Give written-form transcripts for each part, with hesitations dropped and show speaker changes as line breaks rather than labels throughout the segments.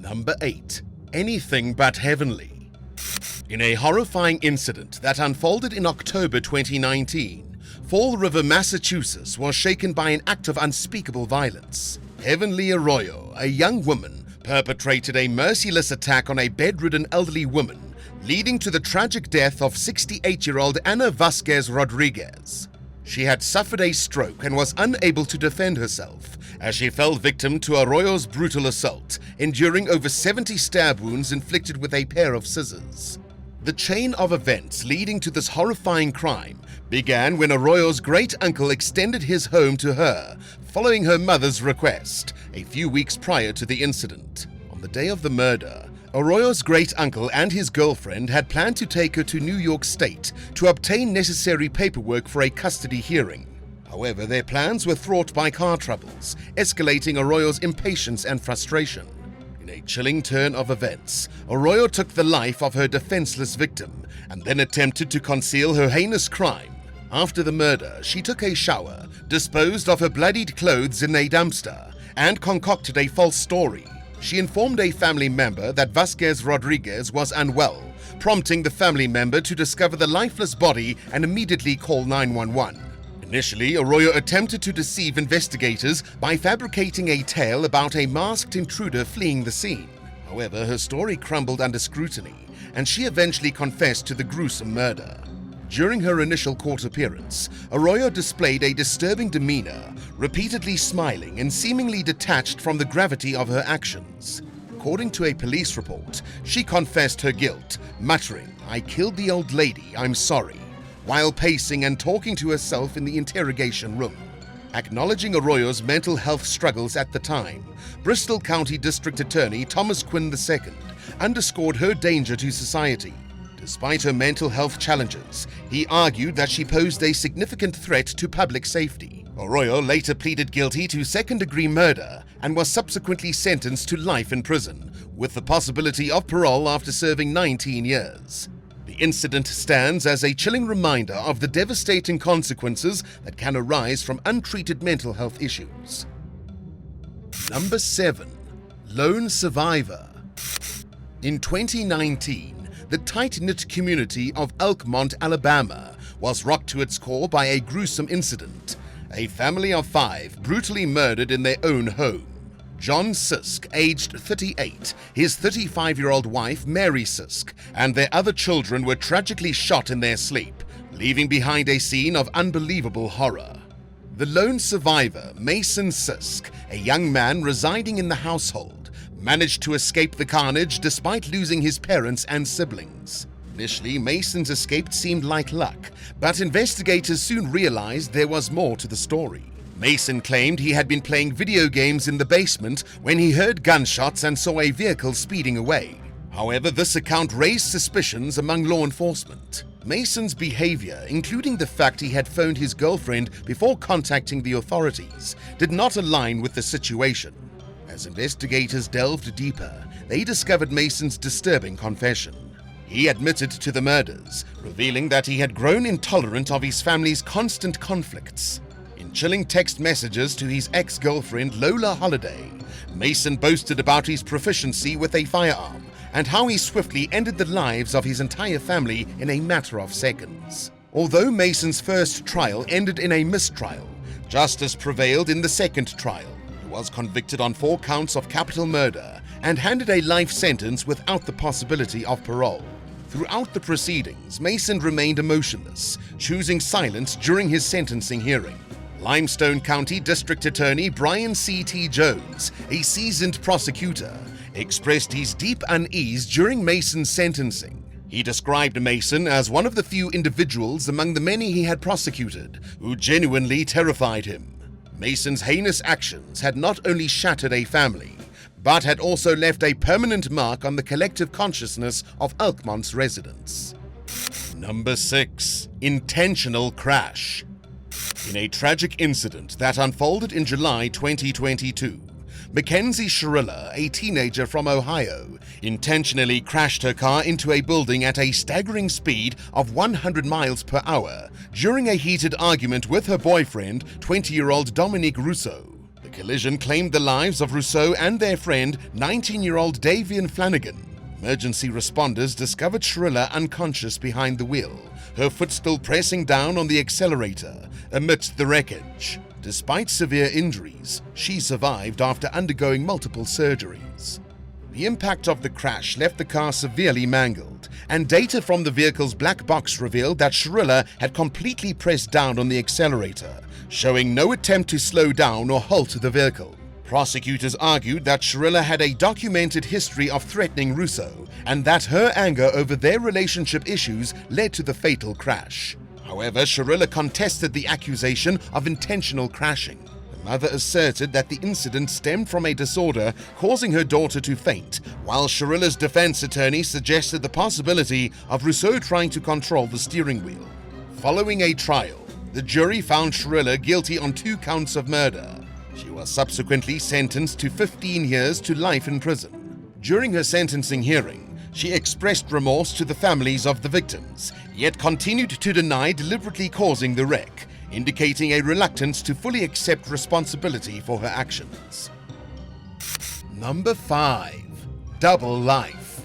Number 8. Anything but heavenly. In a horrifying incident that unfolded in October 2019, Fall River, Massachusetts was shaken by an act of unspeakable violence. Heavenly Arroyo, a young woman, perpetrated a merciless attack on a bedridden elderly woman, leading to the tragic death of 68-year-old Ana Vasquez Rodriguez. She had suffered a stroke and was unable to defend herself as she fell victim to Arroyo's brutal assault, enduring over 70 stab wounds inflicted with a pair of scissors. The chain of events leading to this horrifying crime began when Arroyo's great-uncle extended his home to her, following her mother's request, a few weeks prior to the incident. On the day of the murder, Arroyo's great-uncle and his girlfriend had planned to take her to New York State to obtain necessary paperwork for a custody hearing. However, their plans were thwarted by car troubles, escalating Arroyo's impatience and frustration. In a chilling turn of events, Arroyo took the life of her defenseless victim and then attempted to conceal her heinous crime. After the murder, she took a shower, disposed of her bloodied clothes in a dumpster, and concocted a false story. She informed a family member that Vasquez Rodriguez was unwell, prompting the family member to discover the lifeless body and immediately call 911. Initially, Arroyo attempted to deceive investigators by fabricating a tale about a masked intruder fleeing the scene. However, her story crumbled under scrutiny, and she eventually confessed to the gruesome murder. During her initial court appearance, Arroyo displayed a disturbing demeanor, repeatedly smiling and seemingly detached from the gravity of her actions. According to a police report, she confessed her guilt, muttering, "I killed the old lady, I'm sorry," while pacing and talking to herself in the interrogation room. Acknowledging Arroyo's mental health struggles at the time, Bristol County District Attorney Thomas Quinn II underscored her danger to society. Despite her mental health challenges, he argued that she posed a significant threat to public safety. Arroyo later pleaded guilty to second-degree murder and was subsequently sentenced to life in prison, with the possibility of parole after serving 19 years. The incident stands as a chilling reminder of the devastating consequences that can arise from untreated mental health issues. Number 7. Lone Survivor. In 2019, the tight-knit community of Elkmont, Alabama, was rocked to its core by a gruesome incident. A family of 5 brutally murdered in their own home. John Sisk, aged 38, his 35-year-old wife, Mary Sisk, and their other children were tragically shot in their sleep, leaving behind a scene of unbelievable horror. The lone survivor, Mason Sisk, a young man residing in the household, managed to escape the carnage despite losing his parents and siblings. Initially, Mason's escape seemed like luck, but investigators soon realized there was more to the story. Mason claimed he had been playing video games in the basement when he heard gunshots and saw a vehicle speeding away. However, this account raised suspicions among law enforcement. Mason's behavior, including the fact he had phoned his girlfriend before contacting the authorities, did not align with the situation. As investigators delved deeper, they discovered Mason's disturbing confession. He admitted to the murders, revealing that he had grown intolerant of his family's constant conflicts. In chilling text messages to his ex-girlfriend Lola Holliday, Mason boasted about his proficiency with a firearm and how he swiftly ended the lives of his entire family in a matter of seconds. Although Mason's first trial ended in a mistrial, justice prevailed in the second trial. He was convicted on 4 counts of capital murder and handed a life sentence without the possibility of parole. Throughout the proceedings, Mason remained emotionless, choosing silence during his sentencing hearing. Limestone County District Attorney Brian C.T. Jones, a seasoned prosecutor, expressed his deep unease during Mason's sentencing. He described Mason as one of the few individuals among the many he had prosecuted who genuinely terrified him. Mason's heinous actions had not only shattered a family, but had also left a permanent mark on the collective consciousness of Elkmont's residents. Number 6. Intentional crash. In a tragic incident that unfolded in July 2022, Mackenzie Sherilla, a teenager from Ohio, intentionally crashed her car into a building at a staggering speed of 100 miles per hour during a heated argument with her boyfriend, 20-year-old Dominique Rousseau. The collision claimed the lives of Rousseau and their friend, 19-year-old Davian Flanagan. Emergency responders discovered Shrilla unconscious behind the wheel, her foot still pressing down on the accelerator amidst the wreckage. Despite severe injuries, she survived after undergoing multiple surgeries. The impact of the crash left the car severely mangled, and data from the vehicle's black box revealed that Shrilla had completely pressed down on the accelerator, showing no attempt to slow down or halt the vehicle. Prosecutors argued that Shrilla had a documented history of threatening Rousseau, and that her anger over their relationship issues led to the fatal crash. However, Shrilla contested the accusation of intentional crashing. The mother asserted that the incident stemmed from a disorder causing her daughter to faint, while Shrilla's defense attorney suggested the possibility of Rousseau trying to control the steering wheel. Following a trial, the jury found Shrilla guilty on 2 counts of murder. She was subsequently sentenced to 15 years to life in prison. During her sentencing hearing, she expressed remorse to the families of the victims, yet continued to deny deliberately causing the wreck, indicating a reluctance to fully accept responsibility for her actions. Number 5. Double life.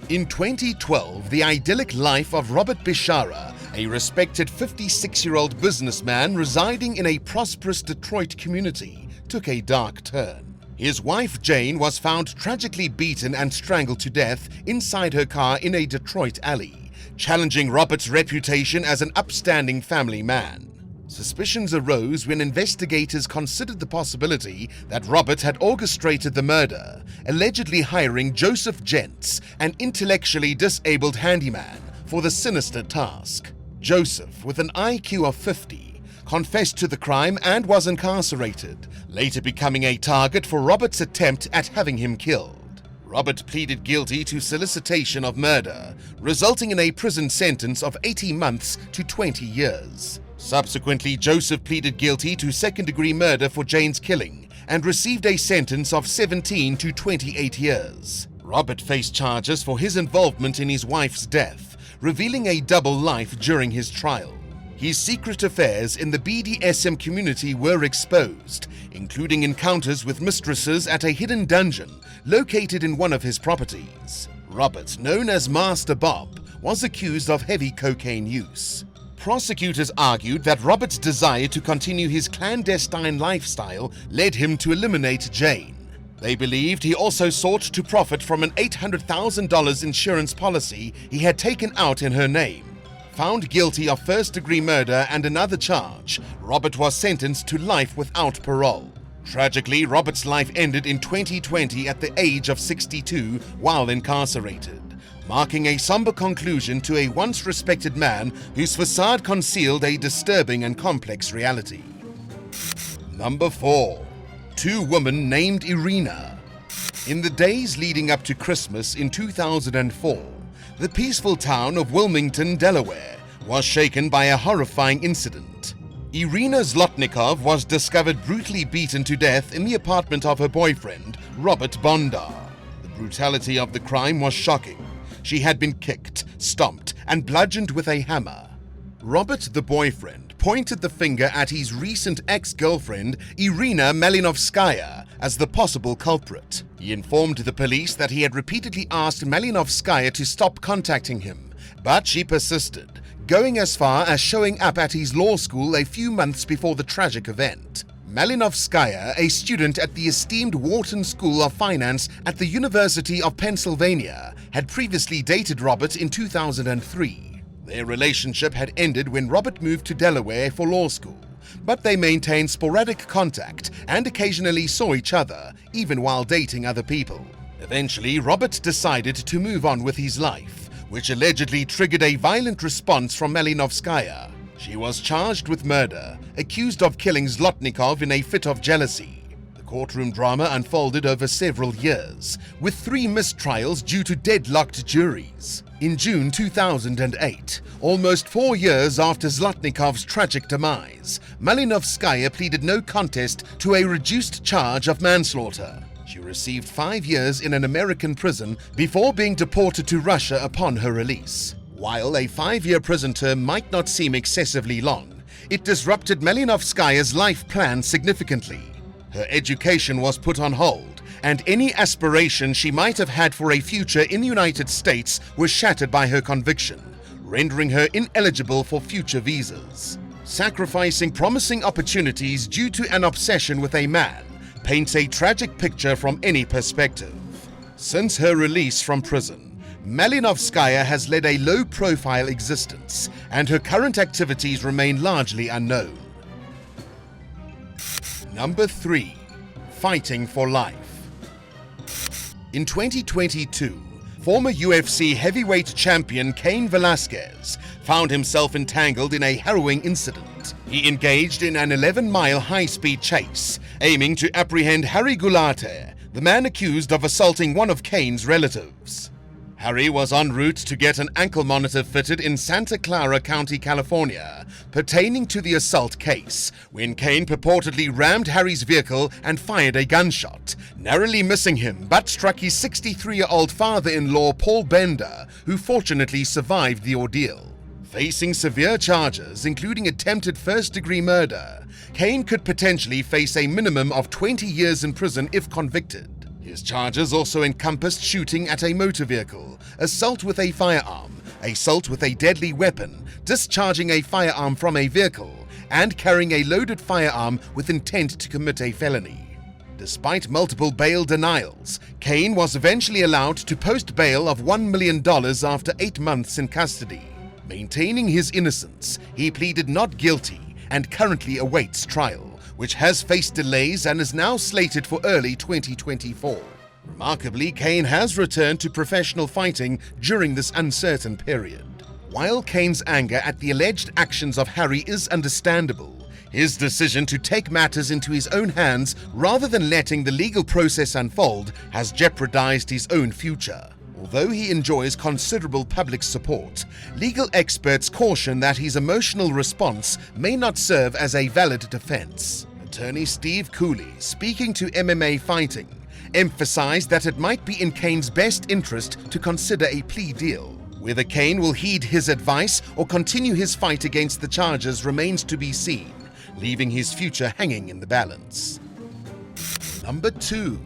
In 2012, the idyllic life of Robert Bishara, a respected 56-year-old businessman residing in a prosperous Detroit community, took a dark turn. His wife Jane was found tragically beaten and strangled to death inside her car in a Detroit alley, challenging Robert's reputation as an upstanding family man. Suspicions arose when investigators considered the possibility that Robert had orchestrated the murder, allegedly hiring Joseph Gentz, an intellectually disabled handyman, for the sinister task. Joseph, with an IQ of 50, confessed to the crime and was incarcerated, later becoming a target for Robert's attempt at having him killed. Robert pleaded guilty to solicitation of murder, resulting in a prison sentence of 18 months to 20 years. Subsequently, Joseph pleaded guilty to second-degree murder for Jane's killing and received a sentence of 17 to 28 years. Robert faced charges for his involvement in his wife's death, revealing a double life during his trial. His secret affairs in the BDSM community were exposed, including encounters with mistresses at a hidden dungeon located in one of his properties. Robert, known as Master Bob, was accused of heavy cocaine use. Prosecutors argued that Robert's desire to continue his clandestine lifestyle led him to eliminate Jane. They believed he also sought to profit from an $800,000 insurance policy he had taken out in her name. Found guilty of first-degree murder and another charge, Robert was sentenced to life without parole. Tragically, Robert's life ended in 2020 at the age of 62 while incarcerated, marking a somber conclusion to a once respected man whose facade concealed a disturbing and complex reality. Number 4. 2 women named Irina. In the days leading up to Christmas in 2004, the peaceful town of Wilmington, Delaware, was shaken by a horrifying incident. Irina Zlotnikov was discovered brutally beaten to death in the apartment of her boyfriend, Robert Bondar. The brutality of the crime was shocking. She had been kicked, stomped, and bludgeoned with a hammer. Robert, the boyfriend, pointed the finger at his recent ex-girlfriend, Irina Malinovskaya, as the possible culprit. He informed the police that he had repeatedly asked Malinovskaya to stop contacting him, but she persisted, going as far as showing up at his law school a few months before the tragic event. Malinovskaya, a student at the esteemed Wharton School of Finance at the University of Pennsylvania, had previously dated Robert in 2003. Their relationship had ended when Robert moved to Delaware for law school, but they maintained sporadic contact and occasionally saw each other, even while dating other people. Eventually, Robert decided to move on with his life, which allegedly triggered a violent response from Malinovskaya. She was charged with murder, accused of killing Zlotnikov in a fit of jealousy. The courtroom drama unfolded over several years, with 3 mistrials due to deadlocked juries. In June 2008, almost 4 years after Zlotnikov's tragic demise, Malinovskaya pleaded no contest to a reduced charge of manslaughter. She received 5 years in an American prison before being deported to Russia upon her release. While a 5-year prison term might not seem excessively long, it disrupted Malinovskaya's life plan significantly. Her education was put on hold, and any aspiration she might have had for a future in the United States was shattered by her conviction, rendering her ineligible for future visas. Sacrificing promising opportunities due to an obsession with a man paints a tragic picture from any perspective. Since her release from prison, Malinovskaya has led a low-profile existence, and her current activities remain largely unknown. Number 3. Fighting for life. In 2022, former UFC heavyweight champion Cain Velasquez found himself entangled in a harrowing incident. He engaged in an 11-mile high-speed chase, aiming to apprehend Harry Goularte, the man accused of assaulting one of Cain's relatives. Harry was en route to get an ankle monitor fitted in Santa Clara County, California, pertaining to the assault case, when Cain purportedly rammed Harry's vehicle and fired a gunshot, narrowly missing him but struck his 63-year-old father-in-law Paul Bender, who fortunately survived the ordeal. Facing severe charges, including attempted first-degree murder, Cain could potentially face a minimum of 20 years in prison if convicted. His charges also encompassed shooting at a motor vehicle, assault with a firearm, assault with a deadly weapon, discharging a firearm from a vehicle, and carrying a loaded firearm with intent to commit a felony. Despite multiple bail denials, Cain was eventually allowed to post bail of $1 million after 8 months in custody. Maintaining his innocence, he pleaded not guilty and currently awaits trial, which has faced delays and is now slated for early 2024. Remarkably, Cain has returned to professional fighting during this uncertain period. While Cain's anger at the alleged actions of Harry is understandable, his decision to take matters into his own hands rather than letting the legal process unfold has jeopardized his own future. Although he enjoys considerable public support, legal experts caution that his emotional response may not serve as a valid defense. Attorney Steve Cooley, speaking to MMA Fighting, emphasized that it might be in Cain's best interest to consider a plea deal. Whether Cain will heed his advice or continue his fight against the charges remains to be seen, leaving his future hanging in the balance. Number 2.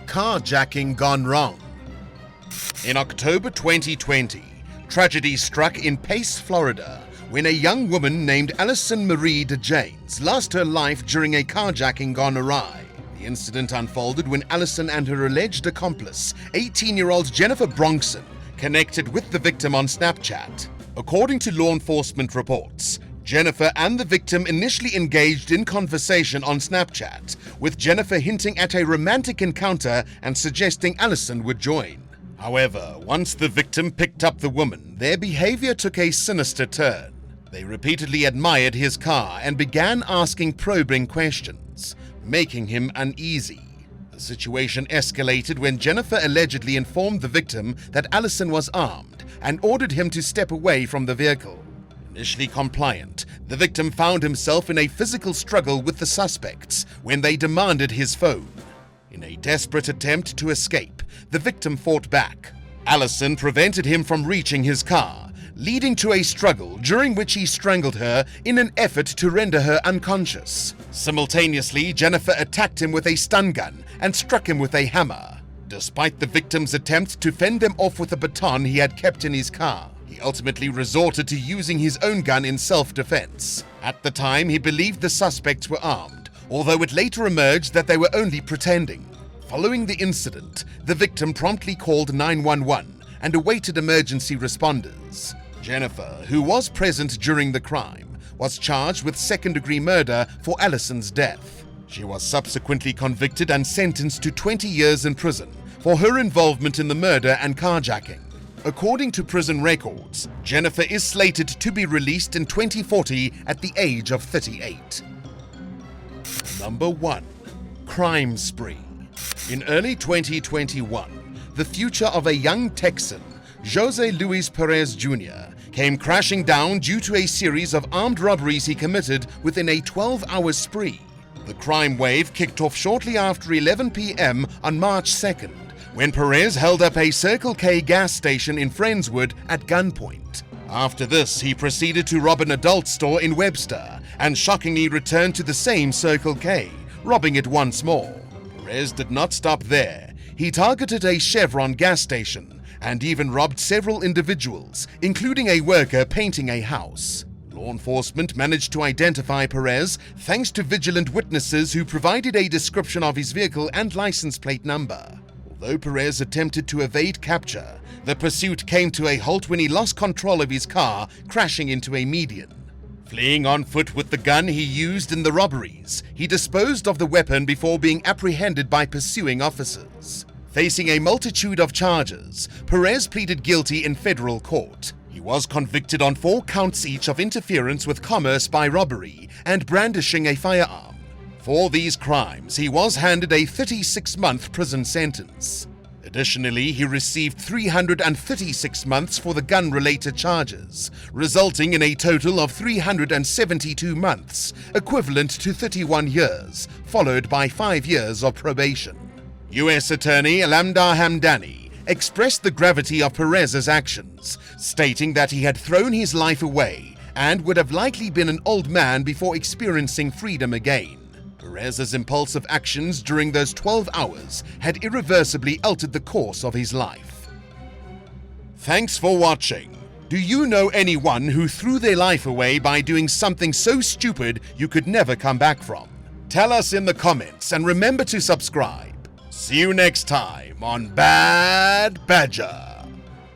Carjacking gone wrong. In October 2020, tragedy struck in Pace, Florida, when a young woman named Allison Marie DeJanes lost her life during a carjacking gone awry. The incident unfolded when Allison and her alleged accomplice, 18-year-old Jennifer Bronson, connected with the victim on Snapchat. According to law enforcement reports, Jennifer and the victim initially engaged in conversation on Snapchat, with Jennifer hinting at a romantic encounter and suggesting Allison would join. However, once the victim picked up the woman, their behavior took a sinister turn. They repeatedly admired his car and began asking probing questions, making him uneasy. The situation escalated when Jennifer allegedly informed the victim that Allison was armed and ordered him to step away from the vehicle. Initially compliant, the victim found himself in a physical struggle with the suspects when they demanded his phone. In a desperate attempt to escape, the victim fought back. Allison prevented him from reaching his car, leading to a struggle during which he strangled her in an effort to render her unconscious. Simultaneously, Jennifer attacked him with a stun gun and struck him with a hammer. Despite the victim's attempt to fend them off with a baton he had kept in his car, he ultimately resorted to using his own gun in self-defense. At the time, he believed the suspects were armed, although it later emerged that they were only pretending. Following the incident, the victim promptly called 911 and awaited emergency responders. Jennifer, who was present during the crime, was charged with second-degree murder for Allison's death. She was subsequently convicted and sentenced to 20 years in prison for her involvement in the murder and carjacking. According to prison records, Jennifer is slated to be released in 2040 at the age of 38. Number 1. Crim Spring. In early 2021, the future of a young Texan, Jose Luis Perez Jr., came crashing down due to a series of armed robberies he committed within a 12-hour spree. The crime wave kicked off shortly after 11 p.m. on March 2nd, when Perez held up a Circle K gas station in Friendswood at gunpoint. After this, he proceeded to rob an adult store in Webster and shockingly returned to the same Circle K, robbing it once more. Perez did not stop there. He targeted a Chevron gas station and even robbed several individuals, including a worker painting a house. Law enforcement managed to identify Perez thanks to vigilant witnesses who provided a description of his vehicle and license plate number. Although Perez attempted to evade capture, the pursuit came to a halt when he lost control of his car, crashing into a median. Fleeing on foot with the gun he used in the robberies, he disposed of the weapon before being apprehended by pursuing officers. Facing a multitude of charges, Perez pleaded guilty in federal court. He was convicted on 4 counts each of interference with commerce by robbery and brandishing a firearm. For these crimes, he was handed a 36-month prison sentence. Additionally, he received 336 months for the gun-related charges, resulting in a total of 372 months, equivalent to 31 years, followed by 5 years of probation. U.S. Attorney Alamdar Hamdani expressed the gravity of Perez's actions, stating that he had thrown his life away and would have likely been an old man before experiencing freedom again. Perez's impulsive actions during those 12 hours had irreversibly altered the course of his life. Thanks for watching. Do you know anyone who threw their life away by doing something so stupid you could never come back from? Tell us in the comments and remember to subscribe. See you next time on Bad Badger.